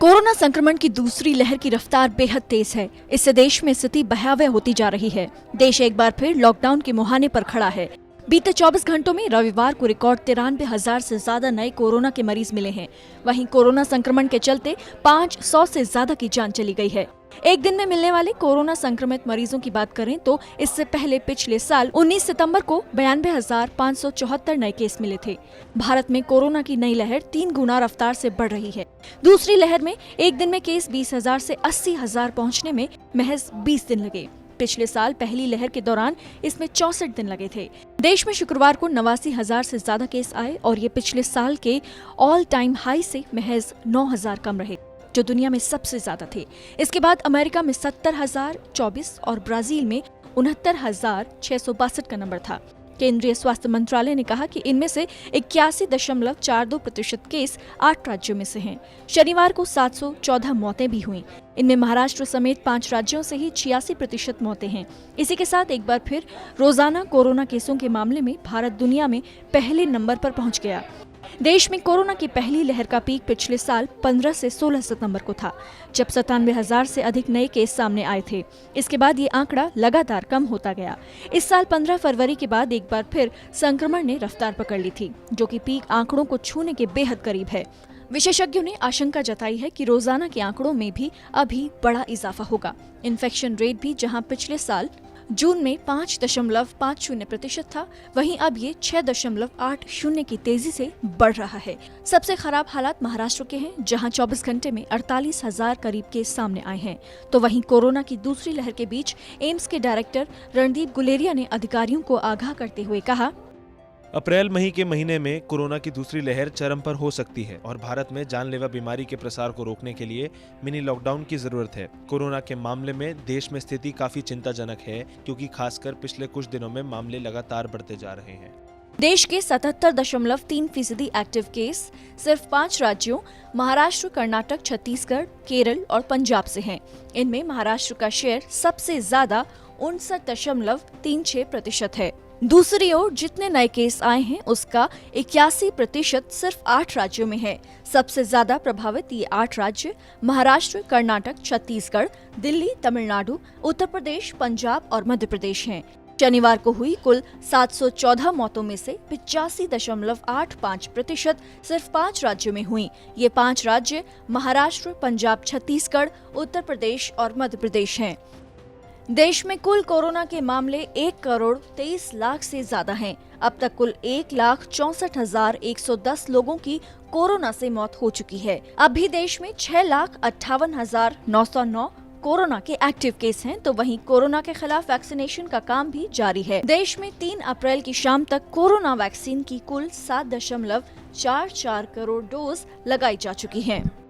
Corona संक्रमण की दूसरी लहर की रफ्तार बेहद तेज है। इससे देश में स्थिति भयावह होती जा रही है। देश एक बार फिर लॉकडाउन के मुहाने पर खड़ा है। बीते 24 घंटों में रविवार को रिकॉर्ड 93,000 से ज्यादा नए कोरोना के मरीज मिले हैं। वहीं कोरोना संक्रमण के चलते 500 से ज्यादा की जान चली गई है। एक दिन में मिलने वाले कोरोना संक्रमित मरीजों की बात करें तो इससे पहले पिछले साल 19 सितंबर को 92,574 नए केस मिले थे। भारत में कोरोना की नई लहर 3 गुना रफ्तार से बढ़ रही है। दूसरी लहर में एक दिन में केस 20,000 से 80,000 पहुंचने में महज 20 दिन लगे। पिछले साल पहली लहर के दौरान इसमें 64 दिन लगे थे। देश में शुक्रवार को 89,000 से ज्यादा केस आए और ये पिछले साल के ऑल टाइम हाई से महज 9,000 कम रहे, जो दुनिया में सबसे ज्यादा थे। इसके बाद अमेरिका में 70,024 और ब्राजील में 69,662 का नंबर था। केंद्रीय स्वास्थ्य मंत्रालय ने कहा कि इनमें से 81.42% केस 8 राज्यों में से हैं। शनिवार को 714 मौतें भी हुईं। इनमें महाराष्ट्र समेत 5 राज्यों से ही 86% मौतें हैं। इसी के साथ एक बार फिर रोजाना कोरोना केसों के मामले में भारत दुनिया में पहले नंबर पर पहुंच गया। देश में कोरोना की पहली लहर का पीक पिछले साल 15 से 16 सितंबर को था, जब 97,000 से अधिक नए केस सामने आए थे। इसके बाद ये आंकड़ा लगातार कम होता गया। इस साल 15 फरवरी के बाद एक बार फिर संक्रमण ने रफ्तार पकड़ ली थी, जो कि पीक आंकड़ों को छूने के बेहद करीब है। विशेषज्ञों ने आशंका जताई है कि रोजाना के आंकड़ों में भी अभी बड़ा इजाफा होगा। इन्फेक्शन रेट भी जहां पिछले साल जून में 5.50% था, वहीं अब ये 6.80 की तेजी से बढ़ रहा है। सबसे खराब हालात महाराष्ट्र के हैं, जहां 24 घंटे में 48,000 करीब केस सामने आए हैं। तो वहीं कोरोना की दूसरी लहर के बीच एम्स के डायरेक्टर रणदीप गुलेरिया ने अधिकारियों को आगाह करते हुए कहा, अप्रैल मई के महीने में कोरोना की दूसरी लहर चरम पर हो सकती है और भारत में जानलेवा बीमारी के प्रसार को रोकने के लिए मिनी लॉकडाउन की जरूरत है। कोरोना के मामले में देश में स्थिति काफी चिंताजनक है, क्योंकि खासकर पिछले कुछ दिनों में मामले लगातार बढ़ते जा रहे हैं। देश के 77.3% एक्टिव केस सिर्फ 5 राज्यों महाराष्ट्र, कर्नाटक, छत्तीसगढ़, केरल और पंजाब से हैं। इनमें महाराष्ट्र का शेयर सबसे ज्यादा 59.36% है। दूसरी ओर जितने नए केस आए हैं उसका 81% सिर्फ 8 राज्यों में है। सबसे ज्यादा प्रभावित ये 8 राज्य महाराष्ट्र, कर्नाटक, छत्तीसगढ़, दिल्ली, तमिलनाडु, उत्तर प्रदेश, पंजाब और मध्य प्रदेश हैं। शनिवार को हुई कुल 714 मौतों में से 85.85% सिर्फ 5 राज्यों में हुई। ये 5 राज्य महाराष्ट्र, पंजाब, छत्तीसगढ़, उत्तर प्रदेश और मध्य प्रदेश हैं। देश में कुल कोरोना के मामले 1,23,00,000 से ज्यादा हैं। अब तक कुल 1,64,110 लोगों की कोरोना से मौत हो चुकी है। अब भी देश में 6,58,909 कोरोना के एक्टिव केस हैं, तो वहीं कोरोना के खिलाफ वैक्सीनेशन का काम भी जारी है। देश में 3 अप्रैल की शाम तक कोरोना वैक्सीन की कुल 7.44 करोड़ डोज लगाई जा चुकी हैं।